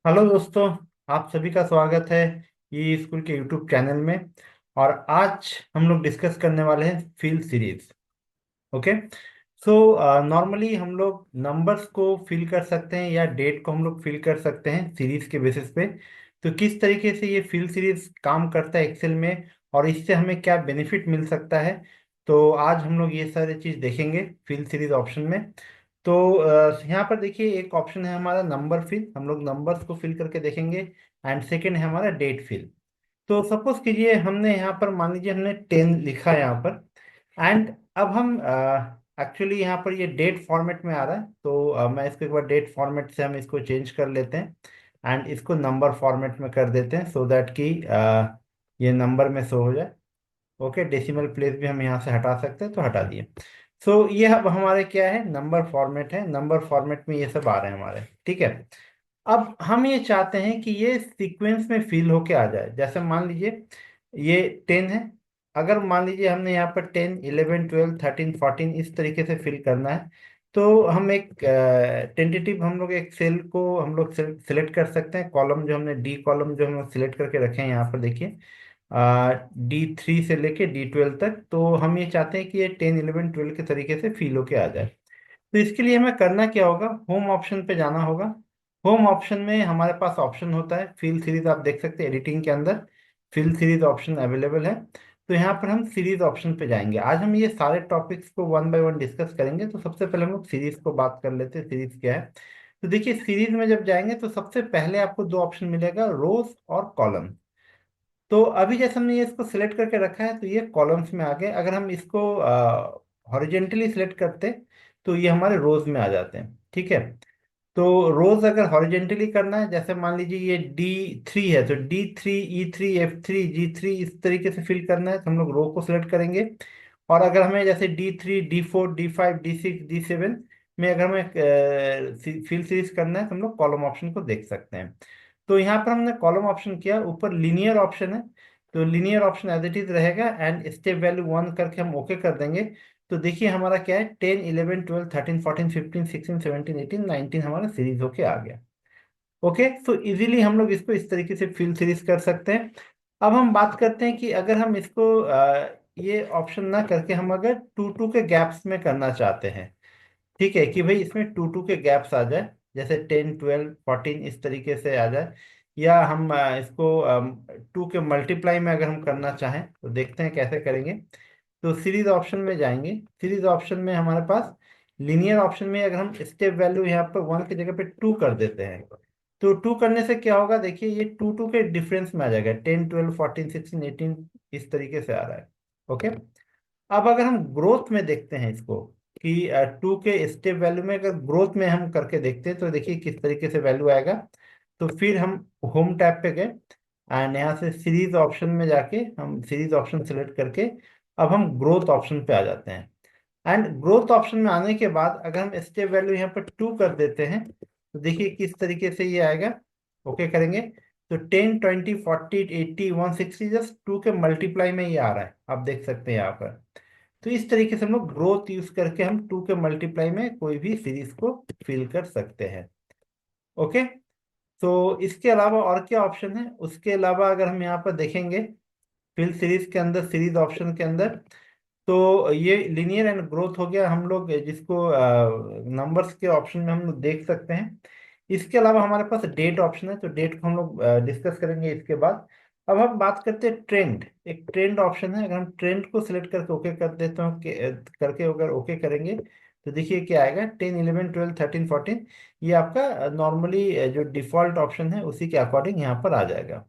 Hello दोस्तों। आप सभी का स्वागत है ये स्कूल के यूट्यूब चैनल में। और आज हम लोग डिस्कस करने वाले हैं fill series. Okay. So normally हम लोग नंबर्स को फिल कर सकते हैं या डेट को हम लोग फिल कर सकते हैं सीरीज के बेसिस पे। तो किस तरीके से ये फिल सीरीज काम करता है एक्सेल में और इससे हमें क्या बेनिफिट मिल सकता है, तो आज हम लोग ये सारी चीज देखेंगे फिल सीरीज ऑप्शन में। तो यहाँ पर देखिए एक ऑप्शन है हमारा नंबर फिल, हम लोग नंबर्स को फिल करके देखेंगे। एंड सेकेंड है हमारा डेट फिल। तो सपोज कीजिए हमने यहाँ पर मान लीजिए हमने 10 लिखा है यहाँ पर। एंड अब हम एक्चुअली यहाँ पर ये डेट फॉर्मेट में आ रहा है, तो मैं इसको एक बार डेट फॉर्मेट से हम इसको चेंज कर लेते हैं। एंड इसको नंबर फॉर्मेट में कर देते हैं सो दैट कि ये नंबर में शो हो जाए। ओके, डेसिमल प्लेस भी हम यहाँ से हटा सकते हैं तो हटा दिए। सो ये अब हमारे क्या है, नंबर फॉर्मेट है। नंबर फॉर्मेट में ये सब आ रहे हैं हमारे, ठीक है। अब हम ये चाहते हैं कि ये सीक्वेंस में फिल होके आ जाए। जैसे मान लीजिए ये 10 है। अगर मान लीजिए हमने यहाँ पर 10 11 12 13 14 इस तरीके से फिल करना है, तो हम एक टेंटेटिव हम लोग एक सेल को हम लोग सिलेक्ट कर सकते हैं। कॉलम जो हमने डी कॉलम जो हम लोग सिलेक्ट करके रखे हैं यहाँ पर देखिए, D3 से लेके D12 तक। तो हम ये चाहते हैं कि ये 10 11 12 के तरीके से फिल होके आ जाए। तो इसके लिए हमें करना क्या होगा, होम ऑप्शन पे जाना होगा। होम ऑप्शन में हमारे पास ऑप्शन होता है फिल सीरीज, आप देख सकते हैं एडिटिंग के अंदर फिल सीरीज ऑप्शन अवेलेबल है। तो यहाँ पर हम सीरीज ऑप्शन पे जाएंगे। आज हम ये सारे टॉपिक्स को वन बाय वन डिस्कस करेंगे। तो सबसे पहले हम लोग सीरीज को बात कर लेते हैं, सीरीज क्या है। तो देखिए सीरीज में जब जाएंगे तो सबसे पहले आपको दो ऑप्शन मिलेगा, रोज और कॉलम। तो अभी जैसे हमने ये इसको सिलेक्ट करके रखा है तो ये कॉलम्स में आ गए। अगर हम इसको हॉरिजेंटली सिलेक्ट करते तो ये हमारे रोज में आ जाते हैं, ठीक है। तो रोज अगर हॉरिजेंटली करना है, जैसे मान लीजिए ये D3 है तो D3 E3 F3 G3 इस तरीके से फिल करना है तो हम लोग रो को सिलेक्ट करेंगे। और अगर हमें जैसे D3 D4 D5 D6 D7 में अगर हमें फिल सीरीज करना है तो हम लोग कॉलम ऑप्शन को देख सकते हैं। तो यहाँ पर हमने कॉलम ऑप्शन किया, ऊपर लीनियर ऑप्शन है। तो linear option as it is रहेगा एंड स्टेप वैल्यू 1 करके हम ओके कर देंगे। तो देखिए हमारा क्या है, 10 11 12 13 14 15 16 17 18 19 हमारा सीरीज होके आ गया। ओके, सो इजीली हम लोग इसको इस तरीके से फिल सीरीज कर सकते हैं। अब हम बात करते हैं कि अगर हम इसको ये ऑप्शन ना करके हम अगर टू टू के गैप्स में करना चाहते हैं, ठीक है, कि भाई इसमें टू टू के गैप्स आ जाए, जैसे 10 12 14 इस तरीके से आ जाए। या हम इसको टू के मल्टीप्लाई में अगर हम करना चाहें तो देखते हैं कैसे करेंगे। तो सीरीज ऑप्शन में जाएंगे। सीरीज ऑप्शन में हमारे पास लीनियर ऑप्शन में अगर हम स्टेप वैल्यू यहाँ पर 1 की जगह पे 2 कर देते हैं, तो 2 करने से क्या होगा, देखिए ये 2 के डिफरेंस में आ जाएगा, 10 12 14 16 18 इस तरीके से आ रहा है। ओके। अब अगर हम ग्रोथ में देखते हैं इसको, कि 2 के स्टेप वैल्यू में अगर ग्रोथ में हम करके देखते हैं तो देखिए किस तरीके से वैल्यू आएगा। तो फिर हम होम टैब पे गए एंड यहाँ से सीरीज ऑप्शन में जाके हम सीरीज ऑप्शन सेलेक्ट करके अब हम ग्रोथ ऑप्शन पे आ जाते हैं। एंड ग्रोथ ऑप्शन में आने के बाद अगर हम स्टेप वैल्यू यहाँ पर 2 कर देते हैं तो देखिए किस तरीके से ये आएगा। ओके करेंगे तो 10 20 40 80 160 जस्ट 2 के मल्टीप्लाई में ये आ रहा है, आप देख सकते हैं यहाँ पर। तो इस तरीके से हम लोग ग्रोथ यूज करके हम 2 के मल्टीप्लाई में कोई भी सीरीज को फिल कर सकते हैं। ओके। तो इसके अलावा और क्या ऑप्शन है, उसके अलावा अगर हम यहाँ पर देखेंगे फिल सीरीज के अंदर, सीरीज ऑप्शन के अंदर, तो ये लिनियर एंड ग्रोथ हो गया हम लोग जिसको नंबर्स के ऑप्शन में हम लोग देख सकते हैं। इसके अलावा हमारे पास डेट ऑप्शन है, तो डेट को हम लोग डिस्कस करेंगे इसके बाद। अब हम बात करते हैं ट्रेंड। एक ट्रेंड ऑप्शन है, अगर हम ट्रेंड को सिलेक्ट करके ओके कर देते हो करके अगर ओके करेंगे तो देखिए क्या आएगा, 10 11 12 13 14 ये आपका नॉर्मली जो डिफॉल्ट ऑप्शन है उसी के अकॉर्डिंग यहाँ पर आ जाएगा।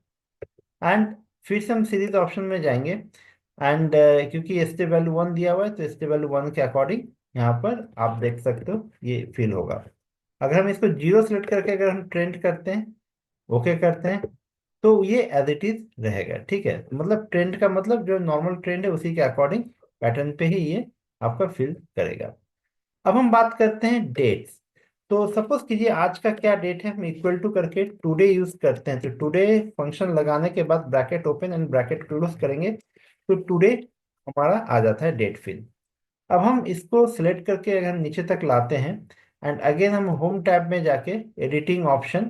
एंड फिर से हम सीरीज ऑप्शन में जाएंगे एंड क्योंकि एस टी वैल्यू 1 दिया हुआ है तो एस टी वैल्यू 1 के अकॉर्डिंग यहाँ पर आप देख सकते हो ये फिल होगा। अगर हम इसको जीरो सेलेक्ट करके अगर हम ट्रेंड करते हैं, ओके करते हैं, तो ये एज इट इज रहेगा, ठीक है। मतलब ट्रेंड का मतलब जो नॉर्मल ट्रेंड है उसी के अकॉर्डिंग पैटर्न पे ही ये आपका फिल करेगा। अब हम बात करते हैं डेट्स। तो सपोज कीजिए आज का क्या डेट है, हम इक्वल टू करके टुडे यूज करते हैं। तो टुडे फंक्शन लगाने के बाद bracket open and bracket close करेंगे तो टुडे हमारा आ जाता है डेट फिल। अब हम इसको सिलेक्ट करके अगर हम नीचे तक लाते हैं एंड अगेन हम होम टैब में जाके editing option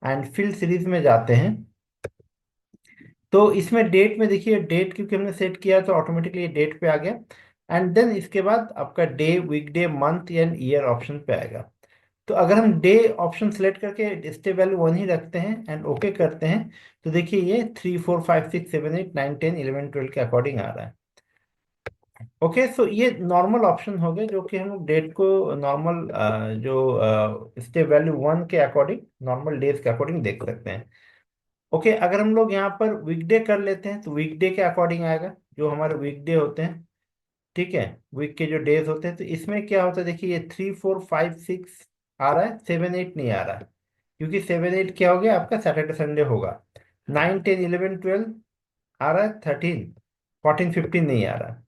and fill series में जाते हैं, तो इसमें डेट में देखिए, डेट क्योंकि हमने सेट किया तो ऑटोमेटिकली डेट पे आ गया। एंड देन इसके बाद आपका day, weekday, month and year option पे आएगा। तो अगर हम डे ऑप्शन सेलेक्ट करके स्टेप वैल्यू 1 ही रखते हैं एंड ओके करते हैं, तो देखिए ये 3 4 5 6 7 8 9 10 11 12 के अकॉर्डिंग आ रहा है। ओके, सो ये नॉर्मल ऑप्शन हो गए जो कि हम लोग डेट को नॉर्मल जो स्टेप वैल्यू 1 के अकॉर्डिंग, नॉर्मल डेज के अकॉर्डिंग देख सकते हैं। ओके, अगर हम लोग यहाँ पर वीकडे कर लेते हैं तो वीकडे के अकॉर्डिंग आएगा, जो हमारे वीकडे होते हैं, ठीक है, वीक के जो डेज होते हैं। तो इसमें क्या होता है, देखिए ये 3 4 5 6 आ रहा है, 7 8 नहीं आ रहा है, क्योंकि 7 8 क्या हो गया आपका, सैटरडे संडे होगा। 9 10 11 12 आ रहा है, 13 14 15 नहीं आ रहा है।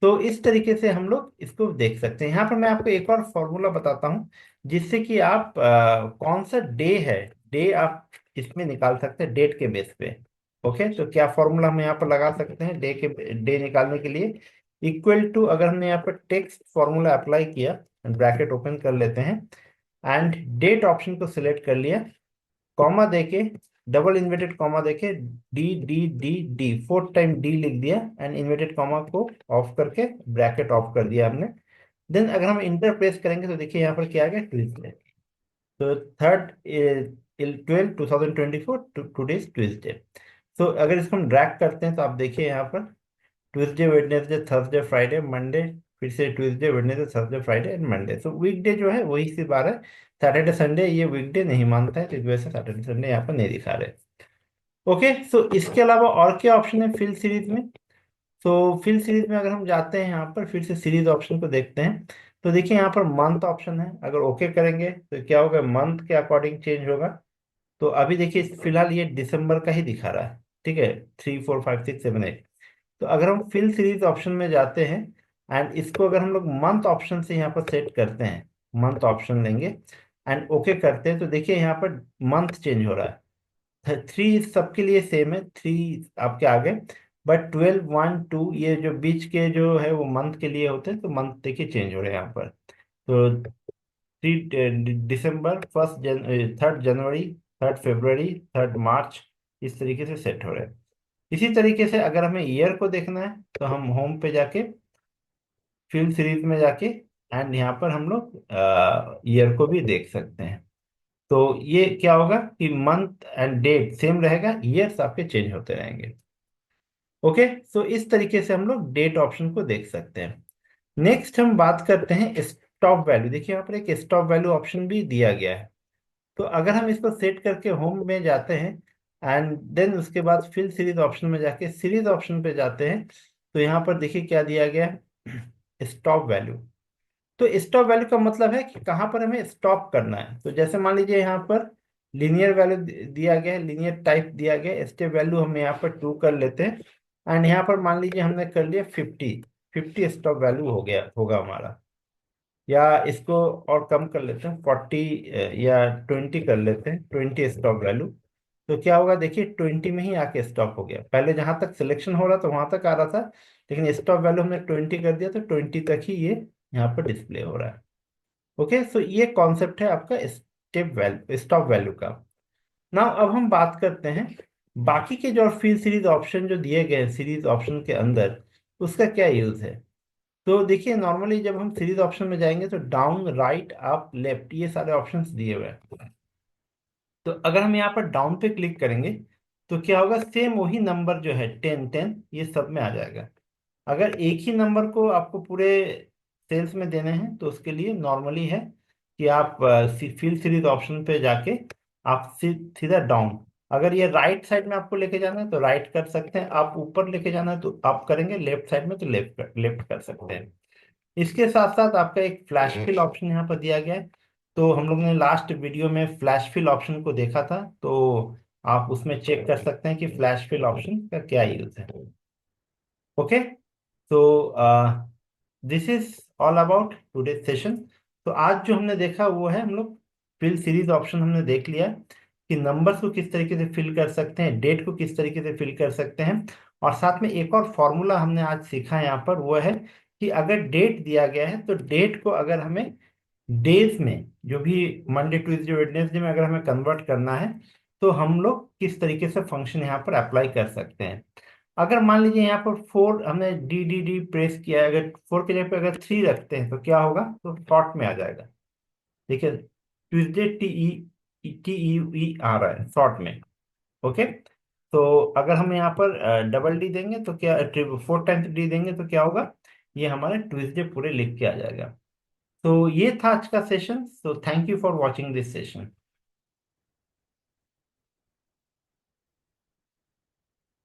तो इस तरीके से हम लोग इसको देख सकते हैं। यहाँ पर मैं आपको एक और फॉर्मूला बताता हूँ, जिससे कि आप कौन सा डे है, डे आप इसमें निकाल सकते हैं डेट के बेस पे। ओके, तो क्या फॉर्मूला हम यहाँ पर लगा सकते हैं डे निकालने के लिए, इक्वल टू, अगर हमने यहाँ पर टेक्स्ट फॉर्मूला अप्लाई किया, ब्रैकेट ओपन कर लेते हैं एंड डेट ऑप्शन को सिलेक्ट कर लिया, कॉमा देके, डबल इन्वर्टेड कॉमा देके, D D D D, 4 time D लिख दिया एंड इन्वर्टेड कॉमा को ऑफ करके ब्रैकेट ऑफ कर दिया हमने। देन अगर हम इंटर प्रेस करेंगे तो देखिए यहाँ पर क्या आ गया, ट्यूजडे। तो 3rd 12 2024 टूडेज ट्यूजडे। तो अगर इसको हम ड्रैग करते हैं तो आप देखिए यहाँ पर Tuesday Wednesday Thursday Friday Monday, फिर से Tuesday Wednesday Thursday Friday and Monday. तो वीकडे जो है वही सी बार है, सैटरडे संडे ये वीकडे नहीं मानता है, तो इस वजह से सैटरडे संडे यहाँ पर नहीं दिखा रहे। ओके, सो इसके अलावा और क्या ऑप्शन है फिल सीरीज में। तो फिल सीरीज में अगर हम जाते हैं यहाँ पर फिर से सीरीज ऑप्शन को देखते हैं, तो देखिए यहाँ पर मंथ ऑप्शन है, अगर ओके करेंगे तो क्या होगा, मंथ के अकॉर्डिंग चेंज होगा। तो अभी देखिए फिलहाल ये दिसंबर का ही दिखा रहा है, ठीक है, 3 4 5 6 7 8। तो अगर हम फिल सीरीज ऑप्शन में जाते हैं एंड इसको अगर हम लोग मंथ ऑप्शन से यहाँ पर सेट करते हैं, मंथ ऑप्शन लेंगे एंड ओके करते हैं, तो देखिए यहाँ पर मंथ चेंज हो रहा है। 3 सबके लिए सेम है, 3 आपके आगे, बट 12 1 2 ये जो बीच के जो है वो मंथ के लिए होते हैं, तो मंथ देखिए चेंज हो रहे हैं यहाँ पर। तो 3 दिसंबर, 3rd जनवरी, 3rd फरवरी, 3rd मार्च, इस तरीके से सेट हो रहे हैं। इसी तरीके से अगर हमें ईयर को देखना है तो हम होम पे जाके फिल्म सीरीज में जाके एंड यहाँ पर हम लोग ईयर को भी देख सकते हैं। तो ये क्या होगा कि मंथ एंड डेट सेम रहेगा, ईयर्स आपके चेंज होते रहेंगे। ओके, सो इस तरीके से हम लोग डेट ऑप्शन को देख सकते हैं। नेक्स्ट हम बात करते हैं स्टॉप वैल्यू। देखिए यहाँ पर एक स्टॉप वैल्यू ऑप्शन भी दिया गया है। तो अगर हम इसको सेट करके होम में जाते हैं एंड देन उसके बाद फिल सीरीज ऑप्शन में जाके सीरीज ऑप्शन पे जाते हैं, तो यहाँ पर देखिए क्या दिया गया है, स्टॉप वैल्यू। तो स्टॉप वैल्यू का मतलब है कि कहाँ पर हमें स्टॉप करना है। तो जैसे मान लीजिए यहाँ पर लीनियर वैल्यू दिया गया है, लीनियर टाइप दिया गया है, स्टेप वैल्यू हम यहाँ पर 2 कर लेते हैं एंड यहाँ पर मान लीजिए हमने कर लिया 50, 50 स्टॉप वैल्यू हो गया होगा हमारा। या इसको और कम कर लेते हैं, 40 या 20 कर लेते हैं, 20 स्टॉप वैल्यू। तो क्या होगा, देखिए 20 में ही आके स्टॉप हो गया, पहले जहां तक सिलेक्शन हो रहा था वहां तक आ रहा था, लेकिन स्टॉप वैल्यू हमने 20 कर दिया तो 20 तक ही ये यहाँ पर डिस्प्ले हो रहा है। ओके, सो ये कॉन्सेप्ट है आपका स्टेप वैल्यू, स्टॉप वैल्यू का। नाउ अब हम बात करते हैं बाकी के जो फील्ड सीरीज ऑप्शन जो दिए गए हैं सीरीज ऑप्शन के अंदर, उसका क्या यूज है। तो देखिए नॉर्मली जब हम सीरीज ऑप्शन में जाएंगे तो डाउन, राइट, अप, लेफ्ट, ये सारे ऑप्शंस दिए हुए हैं। तो अगर हम यहाँ पर डाउन पे क्लिक करेंगे तो क्या होगा, सेम वही नंबर जो है 10 10 ये सब में आ जाएगा। अगर एक ही नंबर को आपको पूरे सेल्स में देने हैं तो उसके लिए नॉर्मली है कि आप फील सीरीज ऑप्शन पे जाके आप सीधा डाउन, अगर ये राइट साइड में आपको लेके जाना है तो राइट कर सकते हैं, आप ऊपर लेके जाना है तो आप करेंगे, लेफ्ट साइड में तो लेफ्ट कर सकते हैं। इसके साथ साथ आपका एक फ्लैश फिल ऑप्शन यहाँ पर दिया गया है। तो हम लोग ने लास्ट वीडियो में फ्लैश फिल ऑप्शन को देखा था, तो आप उसमें चेक कर सकते हैं कि फ्लैश फिल ऑप्शन का क्या यूज है। ओके, तो this is all about today session. तो आज जो हमने देखा वो है, हम लोग फिल सीरीज ऑप्शन हमने देख लिया कि नंबर्स को किस तरीके से फिल कर सकते हैं, डेट को किस तरीके से फिल कर सकते हैं, और साथ में एक और फॉर्मूला हमने आज सीखा है यहाँ पर, वो है कि अगर डेट दिया गया है तो डेट को अगर हमें डेज में, जो भी मंडे ट्यूसडे वेडनेसडे में अगर हमें कन्वर्ट करना है तो हम लोग किस तरीके से फंक्शन यहाँ पर अप्लाई कर सकते हैं। अगर मान लीजिए यहाँ पर 4 हमने डी डी डी प्रेस किया है, अगर 4 की जगह पे अगर 3 रखते हैं तो क्या होगा, तो शॉर्ट में आ जाएगा। देखिए ट्यूजडे टी ई आ रहा है शॉर्ट में। ओके। तो अगर हम यहाँ पर डबल डी देंगे तो क्या, 4 टाइम्स डी देंगे तो क्या होगा, ये हमारे ट्यूजडे पूरे लिख के आ जाएगा। तो ये था आज का session. So thank you for watching this session.